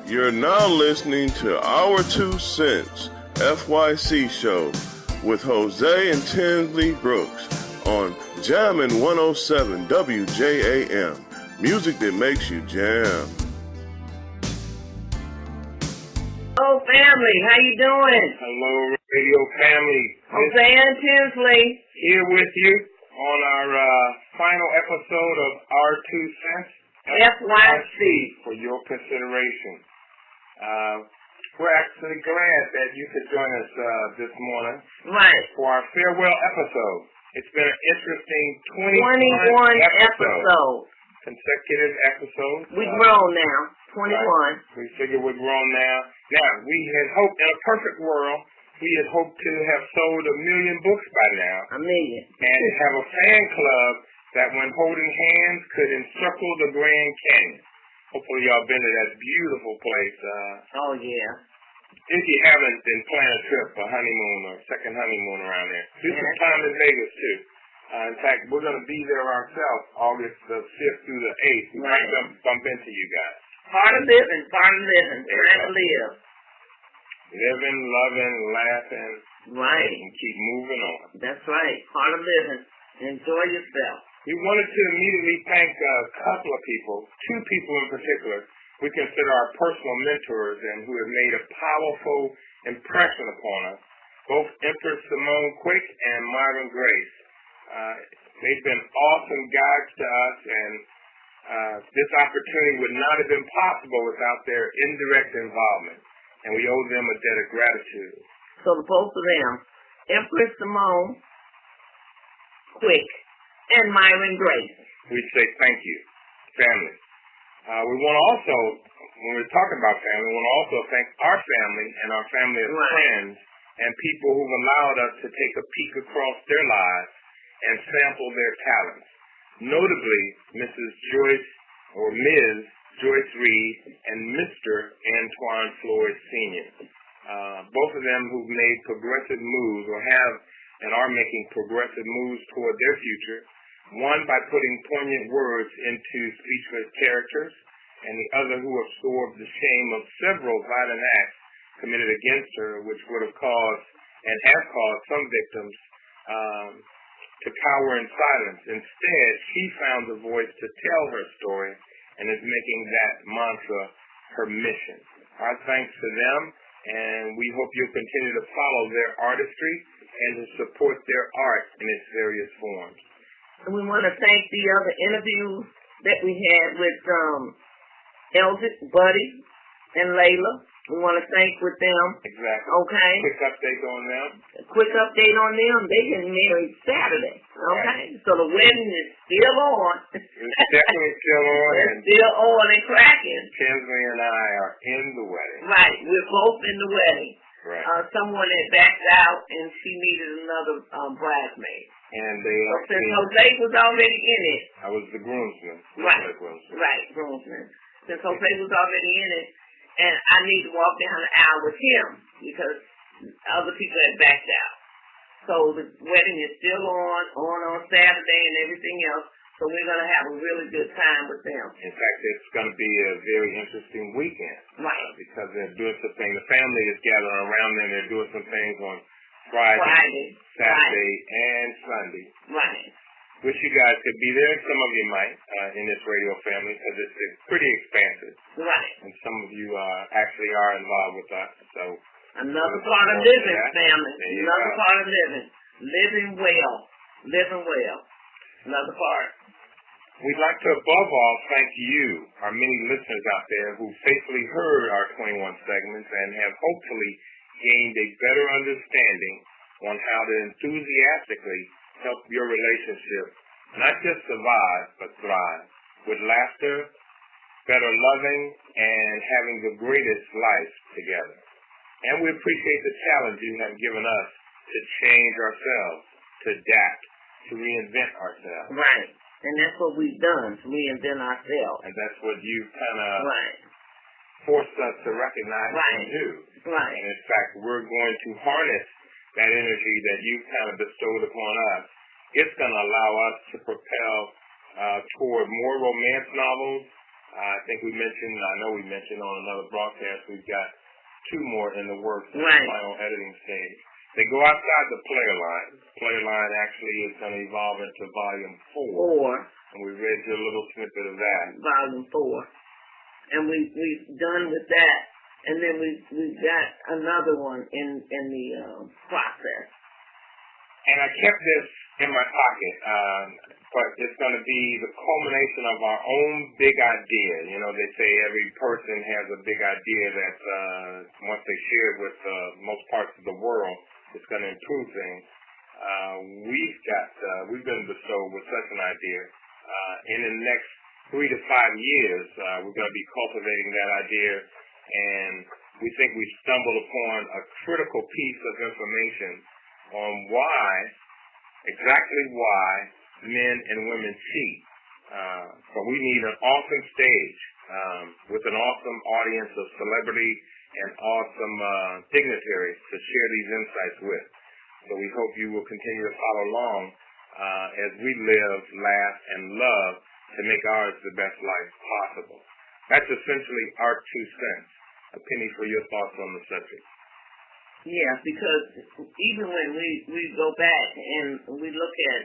You're now listening to Our 2 Cents FYC show with Jose and Tinsley Brooks on Jammin 107 WJAM. Music that makes you jam. Hello, family. How you doing? Hello, radio family. Jose and Tinsley. Here with you on our final episode of Our 2 Cents FYC. For your consideration. We're actually glad that you could join us this morning. Right. For our farewell episode. It's been an interesting 21 episodes. Consecutive episodes. We've grown now. 21. Right. We figure we're grown now. Now, we had hoped, in a perfect world, we had hoped to have sold 1 million books by now. 1 million. And have a fan club that when holding hands could encircle the Grand Canyon. Hopefully y'all been to that beautiful place. Oh, yeah. If you haven't, then plan a trip, a honeymoon or second honeymoon around there. Do some time in Vegas, too. In fact, we're going to be there ourselves August the 5th through the 8th. We might bump into you guys. Part of living. Trying to live. Living, loving, laughing. Right. And keep moving on. That's right. Part of living. Enjoy yourself. We wanted to immediately thank a couple of people, 2 people in particular, we consider our personal mentors and who have made a powerful impression upon us, both Empress Simone Quick and Myron Grace. They've been awesome guides to us, and this opportunity would not have been possible without their indirect involvement, and we owe them a debt of gratitude. So the both of them, Empress Simone Quick and Myron Grace. We say thank you, family. We want to also, when we're talking about family, we want to also thank our family and our family of friends and people who've allowed us to take a peek across their lives and sample their talents. Notably, Mrs. Joyce, or Ms. Joyce Reed, and Mr. Antoine Floyd Sr. Both of them who've made progressive moves or have and are making progressive moves toward their future, one by putting poignant words into speechless characters, and the other who absorbed the shame of several violent acts committed against her, which would have caused and have caused some victims to cower in silence. Instead, she found the voice to tell her story and is making that mantra her mission. Our thanks to them, and we hope you'll continue to follow their artistry and to support their art in its various forms. And we want to thank the other interviews that we had with Eldridge, Buddy, and Layla. We want to thank with them. Exactly. Okay. Quick update on them. A quick update on them. They get married Saturday. Okay. Right. So the wedding is still on. It's definitely still on. It's still on and cracking. Tinsley and I are in the wedding. Right. We're both in the wedding. Right. Someone had backed out and she needed another bridesmaid. And they since Jose was already in it. I was the groomsman. Right, groomsman. Since Jose was already in it, and I need to walk down the aisle with him because other people had backed out. So the wedding is still on Saturday and everything else. So we're going to have a really good time with them. In fact, it's going to be a very interesting weekend. Right. Because they're doing some things. The family is gathering around them. They're doing some things on Friday, Saturday, and Sunday. Right. Wish you guys could be there. Some of you might in this radio family because it's pretty expansive. Right. And some of you actually are involved with us. So another part of living, family. Another part of living. Living well. Another part. We'd like to, above all, thank you, our many listeners out there who faithfully heard our 21 segments and have hopefully gained a better understanding on how to enthusiastically help your relationship not just survive, but thrive with laughter, better loving, and having the greatest life together. And we appreciate the challenge you have given us to change ourselves, to adapt, to reinvent ourselves. Right. And that's what we've done, to reinvent ourselves. And that's what you've kind of right. forced us to recognize and do. Right. And in fact, we're going to harness that energy that you've kind of bestowed upon us. It's going to allow us to propel toward more romance novels, I think I know we mentioned on another broadcast, we've got 2 more in the works in the Right. final editing stage. They go outside the player line. Player line actually is going to evolve into volume 4. And we read you a little snippet of that. Volume 4. And we've done with that. And then we've got another one in the process. And I kept this in my pocket, but it's going to be the culmination of our own big idea. You know, they say every person has a big idea that once they share it with most parts of the world, it's going to improve things. We've been bestowed with such an idea. In the next 3 to 5 years, we're going to be cultivating that idea, and we think we've stumbled upon a critical piece of information on exactly why men and women cheat. So we need an awesome stage with an awesome audience of celebrity and awesome dignitaries to share these insights with. So we hope you will continue to follow along as we live, laugh, and love to make ours the best life possible. That's essentially our 2 cents. A penny for your thoughts on the subject. Yeah, because even when we go back and we look at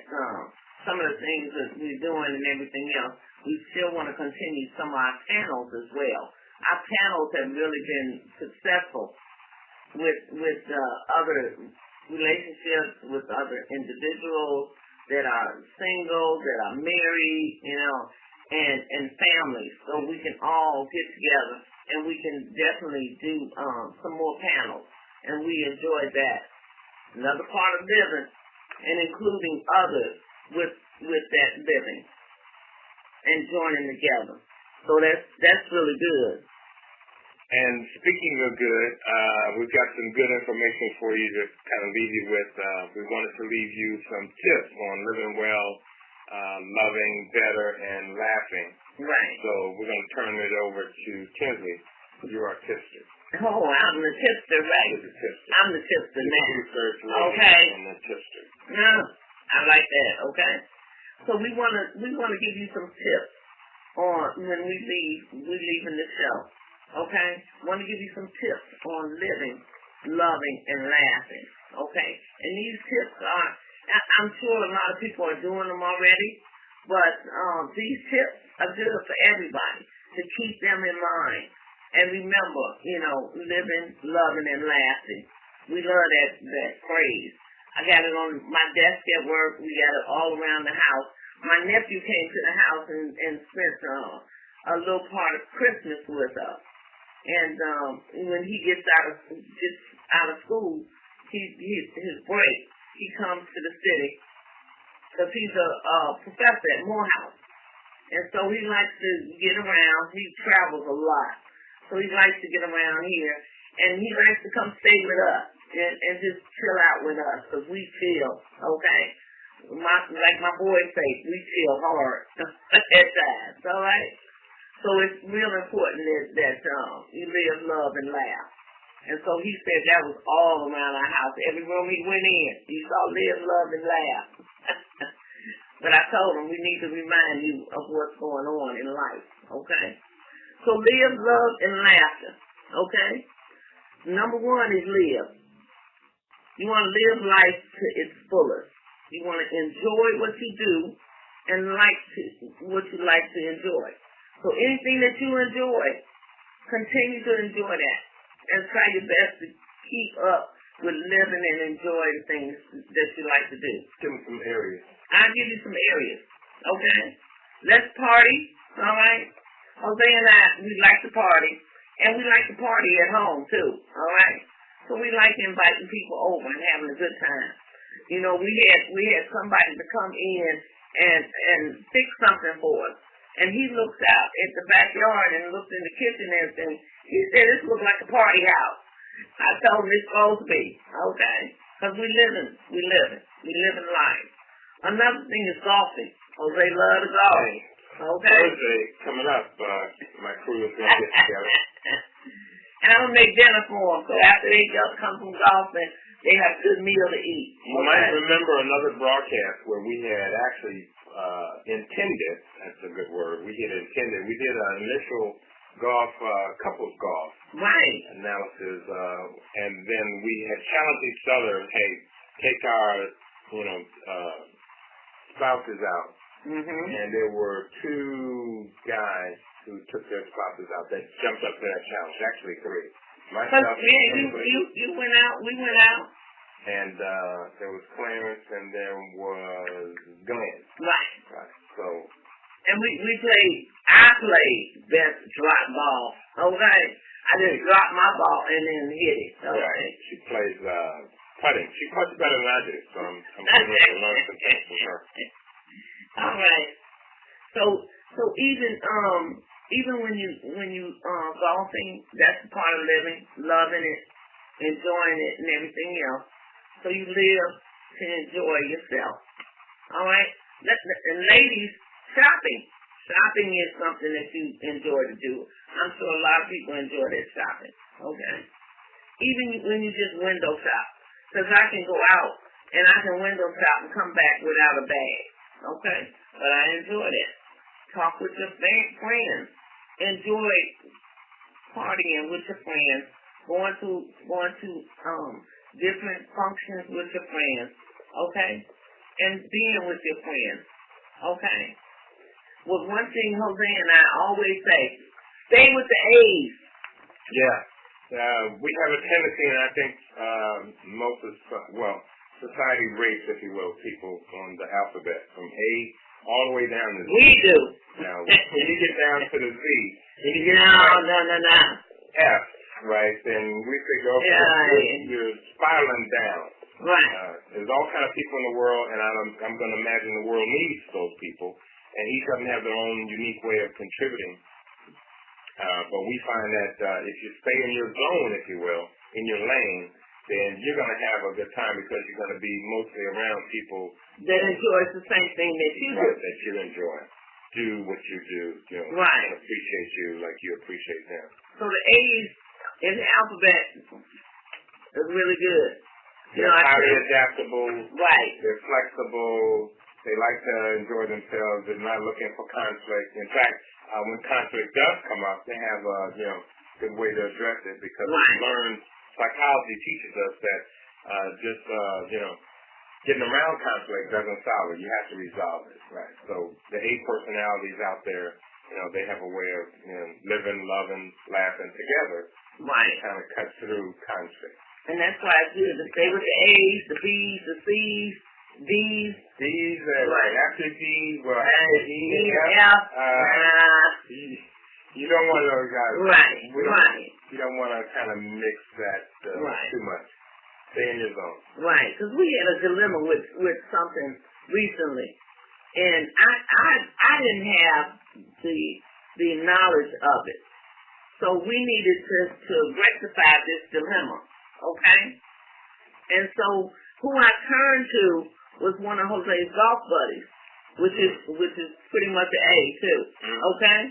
some of the things that we're doing and everything else, we still want to continue some of our panels as well. Our panels have really been successful with other relationships, with other individuals that are single, that are married, and families. So we can all get together and we can definitely do some more panels. And we enjoy that. Another part of living, and including others with that living and joining together. So that's really good. And speaking of good, we've got some good information for you to kind of leave you with. We wanted to leave you some tips on living well, loving better, and laughing. Right. So we're going to turn it over to Tinsley. You're our tipster. Oh, I'm the tipster, right? I'm the tipster now. Okay. And the tipster. No, I like that. Okay. So we wanna give you some tips on when we leaving the show. Okay. Want to give you some tips on living, loving, and laughing. Okay. And these tips are, I'm sure a lot of people are doing them already, but these tips are good for everybody to keep them in mind. And remember, living, loving, and laughing. We love that phrase. I got it on my desk at work. We got it all around the house. My nephew came to the house and spent a little part of Christmas with us. And when he gets out of school, his break, he comes to the city because he's a professor at Morehouse. And so he likes to get around. He travels a lot. So he likes to get around here, and he likes to come stay with us and just chill out with us because we feel, okay? Like my boys say, we feel hard at times, all right? So it's real important that you live, love, and laugh. And so he said that was all around our house. Every room he went in, you saw live, love, and laugh. But I told him we need to remind you of what's going on in life, okay? So live, love, and laughter, okay? Number 1 is live. You want to live life to its fullest. You want to enjoy what you do and what you like to enjoy. So anything that you enjoy, continue to enjoy that and try your best to keep up with living and enjoy the things that you like to do. Give me some areas. I'll give you some areas, okay? Let's party, all right? Jose and I, we like to party, and we like to party at home, too, all right? So we like inviting people over and having a good time. We had somebody to come in and fix something for us. And he looked out at the backyard and looked in the kitchen and everything. He said, this looks like a party house. I told him it's supposed to be, okay? Because we living life. Another thing is golfing. Jose loves to golf. Okay. Thursday coming up, my crew is going to get together. And I'm going to make dinner for them. So after they just come from golfing, they have a good meal to eat. You might remember another broadcast where we had actually intended, that's a good word. We had intended, we did an initial golf, couples golf Right. analysis, and then we had challenged each other, hey, take our, spouses out. And there were 2 guys who took their spouses out that jumped up to that challenge. Actually 3. Myself. You went out. We went out. And there was Clarence, and there was Glenn. Right. So. And we played. I played best drop ball. Okay. I just dropped my ball and then hit it. Okay. Right. She plays putting. She puts better than I do. So I'm going to learn some things from her. All right. So even when you golfing, that's a part of living, loving it, enjoying it, and everything else. So you live to enjoy yourself. All right. And ladies, shopping. Shopping is something that you enjoy to do. I'm sure a lot of people enjoy their shopping. Okay. Even when you just window shop, because I can go out and I can window shop and come back without a bag. Okay, but I enjoy that. Talk with your friends. Enjoy partying with your friends. Going to different functions with your friends. Okay, and being with your friends. Okay. Well, one thing Jose and I always say: stay with the A's. Yeah, we have a tendency, and I think most of society rates, if you will, people on the alphabet from A all the way down to Z. We do. Now, when you get down to the Z, when you get no. F, right, then we figure, okay, you're spiraling down. Right. There's all kind of people in the world, and I'm going to imagine the world needs those people, and each of them have their own unique way of contributing. But we find that if you stay in your zone, if you will, in your lane, then you're going to have a good time because you're going to be mostly around people that enjoys the same thing that you do. Right, that you enjoy. Do what you do. Right. And appreciate you like you appreciate them. So the A's in the alphabet is really good. They're highly adaptable. Right. They're flexible. They like to enjoy themselves. They're not looking for conflict. In fact, when conflict does come up, they have a good way to address it because we learn. Psychology teaches us that getting around conflict doesn't solve it. You have to resolve it, right? So the A personalities out there, they have a way of living, loving, laughing together. Right. It kind of cuts through conflict. And that's why it's good to stay with the A's, the B's, the C's, D's. D's, right. After D, well, after E and F. You don't want those guys. Right. You don't want to kind of mix that too much. Stay in your zone. Right, because we had a dilemma with something recently, and I didn't have the knowledge of it, so we needed to rectify this dilemma. Okay, and so who I turned to was one of Jose's golf buddies, which is pretty much an A too. Okay,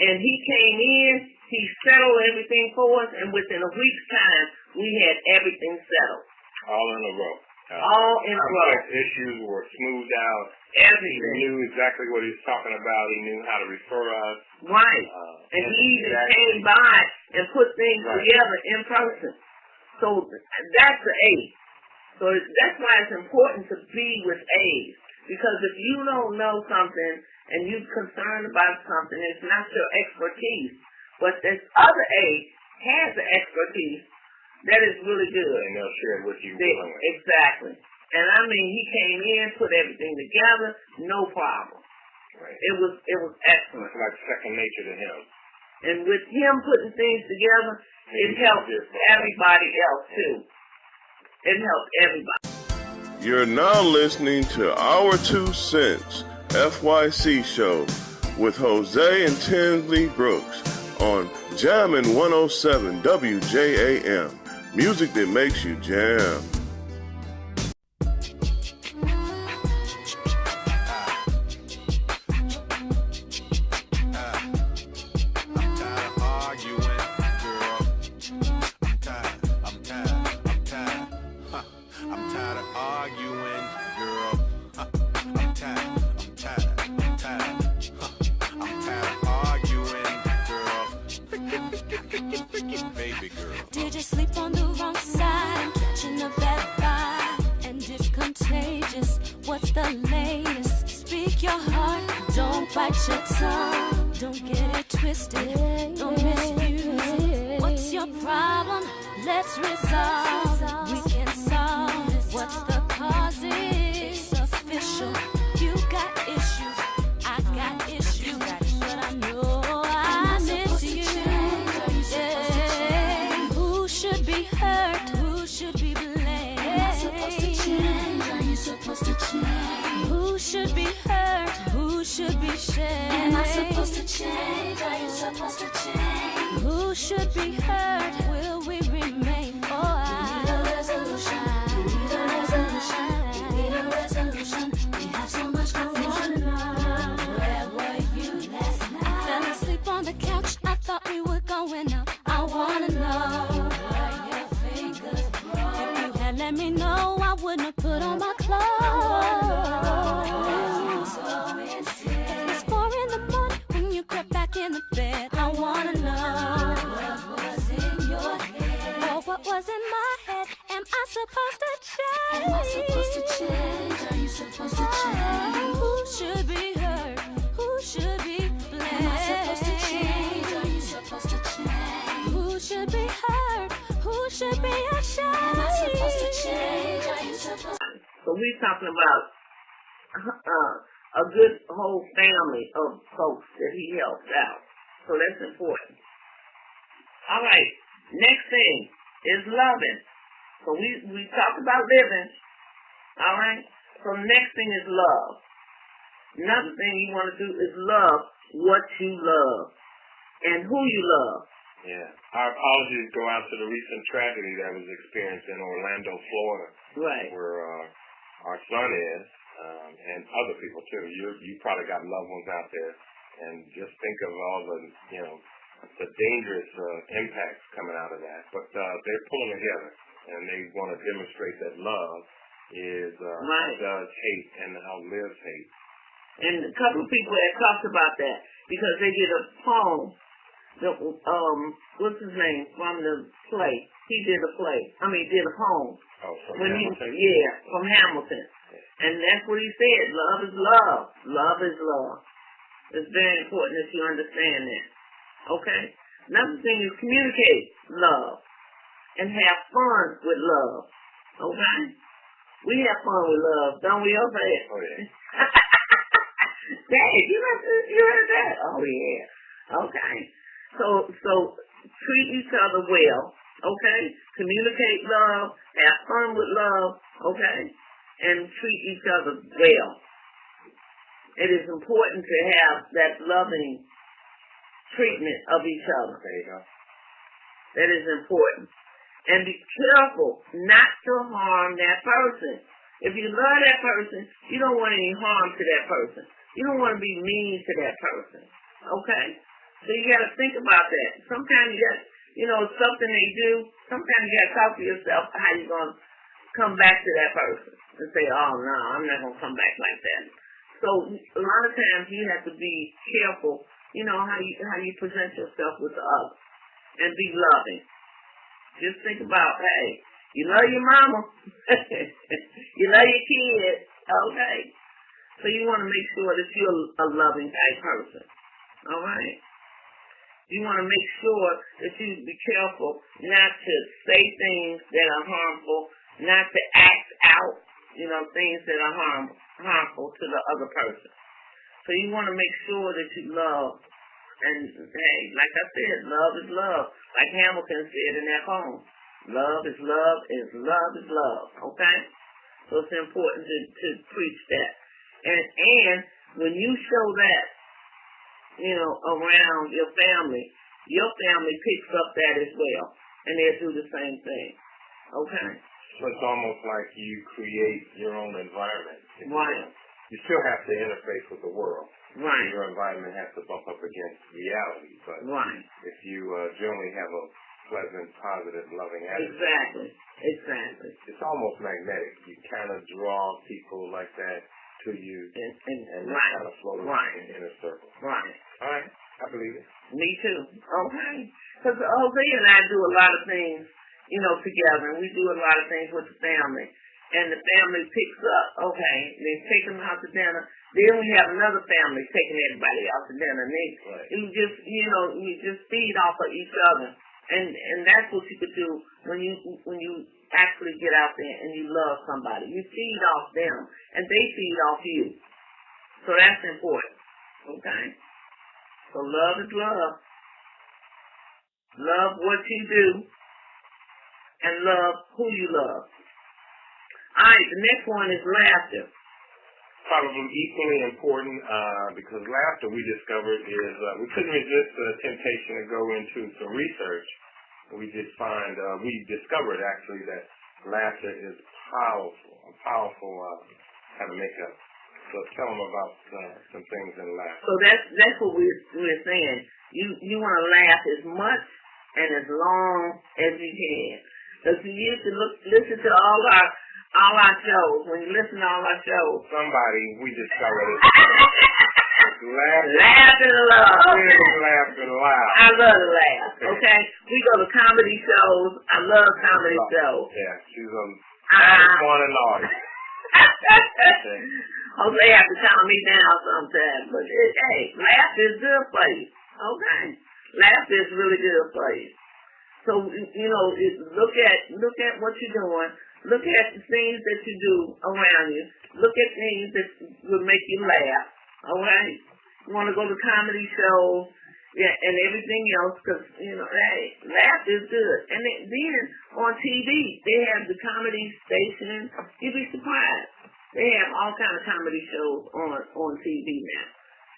and he came in. He settled everything for us, and within a week's time, we had everything settled. All in a row. All in a row. Issues were smoothed out. Everything. He knew exactly what he was talking about. He knew how to refer us. Right. And he even came by and put things together in person. So that's the A. So that's why it's important to be with A's. Because if you don't know something and you're concerned about something, it's not your expertise. But this other A has the expertise that is really good. And they'll share it with you willingly. Exactly. And I mean, he came in, put everything together, no problem. Right. It was excellent. It's like second nature to him. And with him putting things together, it helped everybody else too. It helped everybody. You're now listening to Our 2 Cents FYC show with Jose and Tinsley Brooks on Jammin 107 WJAM. Music that makes you jam. you sleep on the wrong side and catching a bad vibe, and it's contagious. What's the latest? Speak your heart, don't bite your tongue. Don't get it twisted, don't misuse it. What's your problem? Let's resolve. We can solve it. What's the cause? It's official. You got issues, I got issues, but I know I miss you. Yeah. Who should be hurt? Who should be blamed? Am I supposed to change? Are you supposed to change? Who should be hurt? Who should be shamed? Am I supposed to change? Are you supposed to change? Who should be hurt? Will we remain? Oh, I need a resolution. We need a resolution. We need a resolution. We have so much confusion. Where were you last night? I fell asleep on the couch. I thought we were going out. I wanna know where your fingers broke. If you had let me know, I wouldn't have put on my clothes. It's 4 in the morning when you crept back in the bed. I wanna know what was in your head. Or what was in my head. Am I supposed to change? Am I supposed to change? Are you supposed to change? Who should be hurt? Who should be blamed? Am I supposed to change? Are you supposed to change? Who should be hurt? Who should be ashamed? Am I supposed to change? Are you supposed to? So we're talking about a good whole family of folks that he helps out. So that's important. All right. Next thing is loving. So we talked about living. All right. So next thing is love. Another thing you want to do is love what you love and who you love. Yeah. Our apologies go out to the recent tragedy that was experienced in Orlando, Florida. Right. Where our son is, and other people too. You probably got loved ones out there, and just think of all the the dangerous impacts coming out of that. But they're pulling together, and they want to demonstrate that love is does hate and outlives hate. And a couple of people have talked about that because they did a poem. What's his name from the play? He did a play. Did a poem. Oh, from Hamilton? From Hamilton. And that's what he said. Love is love. Love is love. It's very important that you understand that. Okay? Another thing is communicate love and have fun with love. Okay? We have fun with love, don't we, Jose? Oh, yeah. Dang, you heard that? Oh, yeah. Okay. So treat each other well. Okay? Communicate love, have fun with love, okay? And treat each other well. It is important to have that loving treatment of each other. There you go. That is important. And be careful not to harm that person. If you love that person, you don't want any harm to that person. You don't want to be mean to that person. Okay? So you got to think about that. Sometimes you got to, something they do, sometimes you got to talk to yourself how you're going to come back to that person and say, oh, no, I'm not going to come back like that. So a lot of times you have to be careful, how you present yourself with the other and be loving. Just think about, hey, you love your mama. You love your kids. Okay? So you want to make sure that you're a loving type person. All right? You want to make sure that you be careful not to say things that are harmful, not to act out, things that are harmful to the other person. So you want to make sure that you love. And, hey, like I said, love is love. Like Hamilton said in that poem, love is love is love is love. Okay? So it's important to preach that. And when you show that, around your family picks up that as well, and they'll do the same thing. Okay? So it's almost like you create your own environment. Right. You still have to interface with the world. Right. Your environment has to bump up against reality. But right. If you generally have a pleasant, positive, loving attitude. Exactly. It's almost magnetic. You kind of draw people like that to you, and right. kind of float in a circle. Right. All right. I believe it. Me too. Okay. Because Jose and I do a lot of things, together, and we do a lot of things with the family. And the family picks up, okay, they take them out to dinner. Then we have another family taking everybody out to dinner. And you just feed off of each other. And that's what you could do when you actually get out there and you love somebody. You feed off them, and they feed off you. So that's important, okay? So love is love. Love what you do, and love who you love. All right, the next one is laughter. Probably equally important because laughter, we discovered, is we couldn't resist the temptation to go into some research. We discovered actually that laughter is a powerful kind of makeup. So tell them about some things in laughter. So that's what we're saying. You want to laugh as much and as long as you can. Because you used to listen to all our shows. When you listen to all our shows, we discovered it. Laughing loud. Laughing loud. I love to laugh. Okay, we go to comedy shows. I love comedy shows. Yeah, she's one and all. Jose have to calm me down sometimes, but hey, laughter is good for you. Okay, laughter is really good for you. So look at what you're doing. Look at the things that you do around you. Look at things that will make you laugh. All right? You want to go to comedy shows, and everything else, because, hey, laughter is good. And then on TV, they have the comedy station. You'd be surprised. They have all kinds of comedy shows on TV now.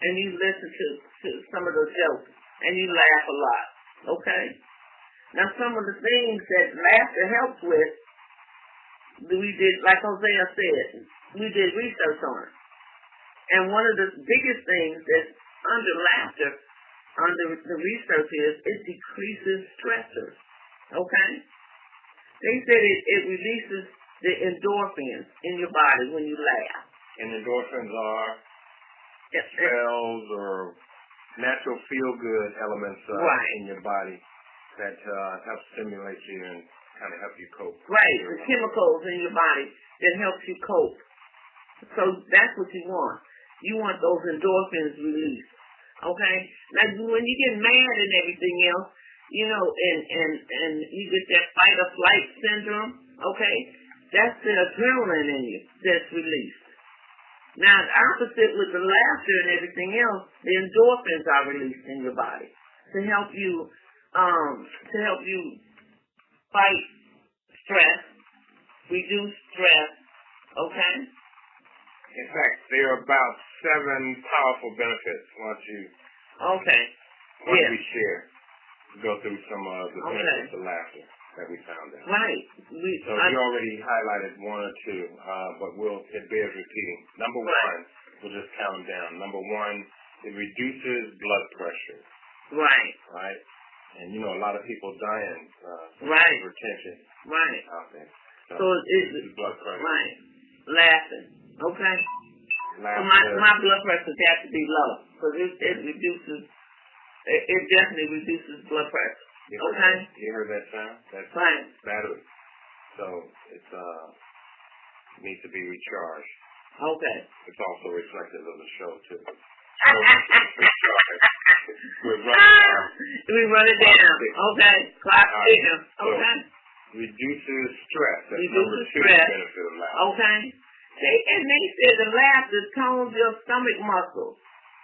And you listen to some of the jokes, and you laugh a lot. Okay? Now, some of the things that laughter helps with, we did, like Hosea said, we did research on it. And one of the biggest things that's under laughter, under the research is it decreases stressors. Okay? They said it releases the endorphins in your body when you laugh. And endorphins are cells or natural feel-good elements in your body that help stimulate you and kind of help you cope. Right, the chemicals in your body that helps you cope. So that's what you want. You want those endorphins released. Okay? Now, when you get mad and everything else, and you get that fight or flight syndrome, okay, that's the adrenaline in you that's released. Now, the opposite with the laughter and everything else, the endorphins are released in your body to help you fight stress, reduce stress, okay? In fact, there are about 7 powerful benefits once we share, go through some of the benefits of laughter that we found out. Right. So you already highlighted 1 or 2, but it bears repeating. Number 1, we'll just count them down. Number 1, it reduces blood pressure. Right. Right? And a lot of people dying from right. hypertension. Right. Out there. So it's blood pressure. Right. Laughing. Okay. Laughter. So my blood pressure has to be low because it reduces. It definitely reduces blood pressure. Okay. You heard that sound? That's right. battery. So it needs to be recharged. Okay. It's also reflective of the show too. We run it down. Okay. Clock ticking. Okay. Reduces stress. That's reduces number 2 stress. benefit of laughter. Okay. And they said the laughter tones your stomach muscles.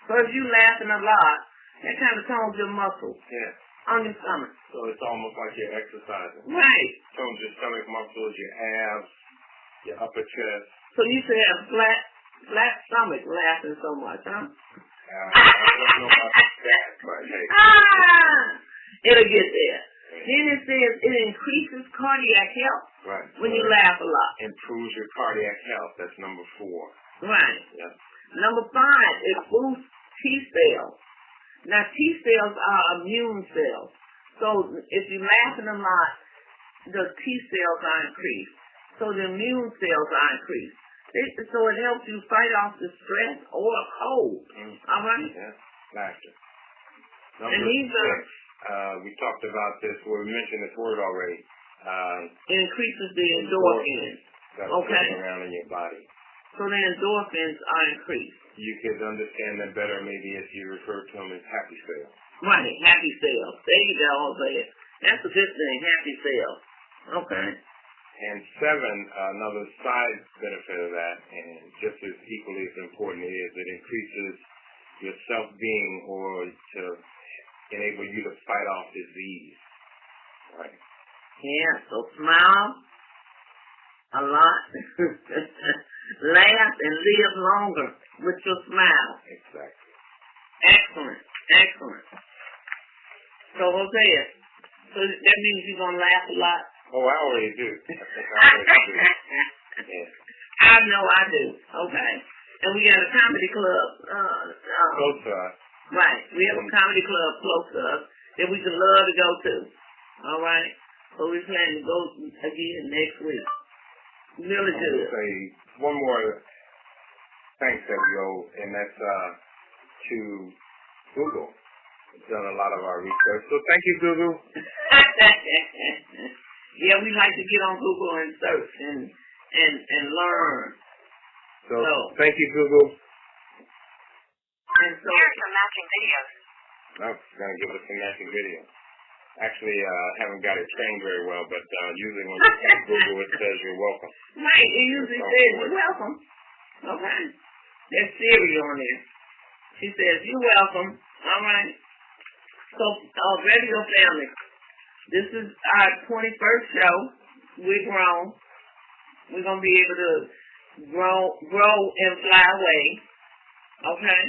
So if you laughing a lot, that kind of tones your muscles. Yeah. On your stomach. So it's almost like you're exercising. Right. Tones your stomach muscles, your abs, your upper chest. So you should have flat stomach laughing so much, huh? I don't know about that, but hey. It'll get there. Then it says it increases cardiac health when you laugh a lot. Improves your cardiac health. That's number 4. Right. Yeah. Number 5, it boosts T cells. Now, T cells are immune cells. So if you're laughing a lot, the T cells are increased. So the immune cells are increased. So it helps you fight off the stress or a cold. All right? Yeah. Laughter. And these 6, we talked about this, we mentioned this word already, It increases the endorphins. That's Okay. floating around in your body. So the endorphins are increased. You could understand that better maybe if you refer to them as happy cells. Right, happy cells. There you go, Jose. That's a good thing, happy cells. Okay. And 7, another side benefit of that, and just as equally as important, is it increases your self-being or to enable you to fight off disease. Right. Yeah, so smile a lot. Laugh and live longer with your smile. Exactly. Excellent, excellent. So, Hosea, so that means you're going to laugh a lot? Oh, I already do. I already do. Yeah. I know I do. Okay. And we got a comedy club. Close to us. Right. We have a comedy club close to us that we could love to go to. All right. So we plan to go again next week. Really I good. will say one more thanks that we owe, and that's to Google. It's done a lot of our research. So thank you, Google. Yeah, we like to get on Google and search and learn. So thank you, Google. And so, Here's some matching videos. I'm going to give us some matching video. Actually, I haven't got it trained very well, but usually when you say Google, it says you're welcome. right, it usually says you're welcome. Okay. There's Siri on there. She says you're welcome. All right. So, radio family, this is our 21st show. We're grown. We're going to be able to grow and fly away. Okay?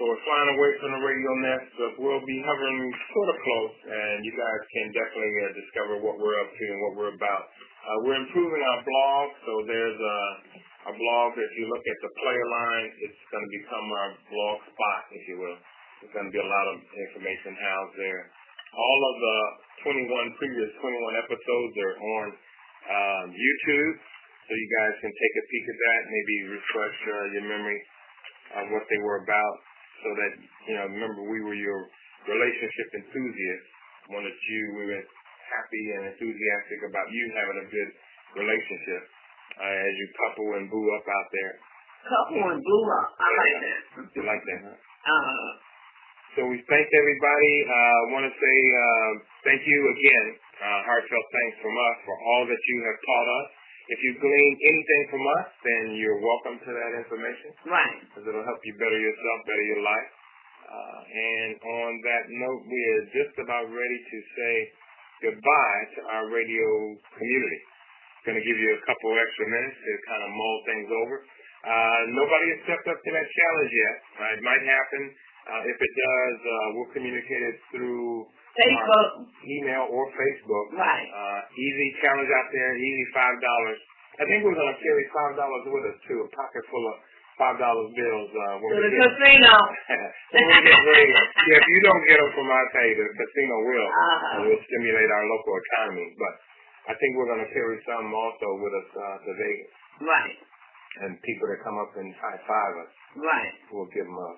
So we're flying away from the radio nest, but we'll be hovering sort of close, and you guys can definitely discover what we're up to and what we're about. We're improving our blog, so there's a blog. If you look at the player line, it's going to become our blog spot, if you will. There's going to be a lot of information housed there. All of the previous 21 episodes are on YouTube, so you guys can take a peek at that, maybe refresh your memory of what they were about, so that, remember we were your relationship enthusiasts. We were happy and enthusiastic about you having a good relationship as you couple and boo up out there. Couple and blew up. I like that. You like that, huh? So we thank everybody. I want to say thank you again, heartfelt thanks from us for all that you have taught us. If you glean anything from us, then you're welcome to that information. Right. Because it'll help you better yourself, better your life. And on that note, we are just about ready to say goodbye to our radio community. Going to give you a couple extra minutes to kind of mull things over. Nobody has stepped up to that challenge yet. It might happen. If it does, we'll communicate it through Facebook, email, or Facebook. Right. Easy challenge out there, easy $5. I think we're going to carry $5 with us, too, a pocket full of $5 bills. To the casino. If you don't get them from our pay, the casino will. It will stimulate our local economy. But I think we're going to carry some also with us to Vegas. Right. And people that come up and high-five us, right, we'll give them a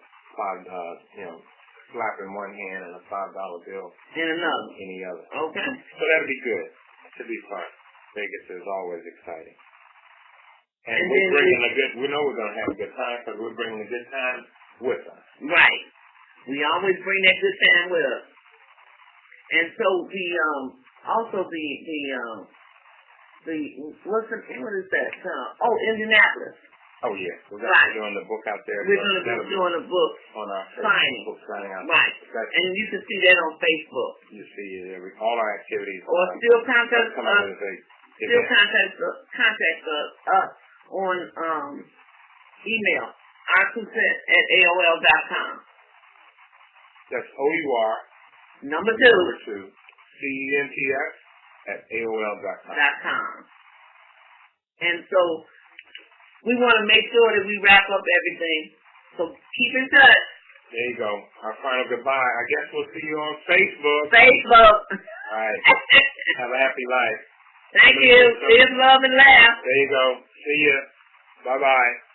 slap in one hand and a $5 bill in another. Any other. Okay. So that'll be good. It should be fun. Vegas is always exciting. And we're bringing we know we're going to have a good time because we're bringing a good time with us. Right. We always bring that good time with us. And so what is that? Indianapolis. Oh, yeah. We're going to be doing the book out there. We're going to be doing a book on our signing. Book signing out. Right. And you can see that on Facebook. You see all our activities. Or still contact us on email, our2cents@aol.com. That's OUR. Number 2. CENTS@aol.com. And so we want to make sure that we wrap up everything. So keep in touch. There you go. Our final goodbye. I guess we'll see you on Facebook. Facebook. All right. Have a happy life. Thank you. Live, love, and laugh. There you go. See ya. Bye-bye.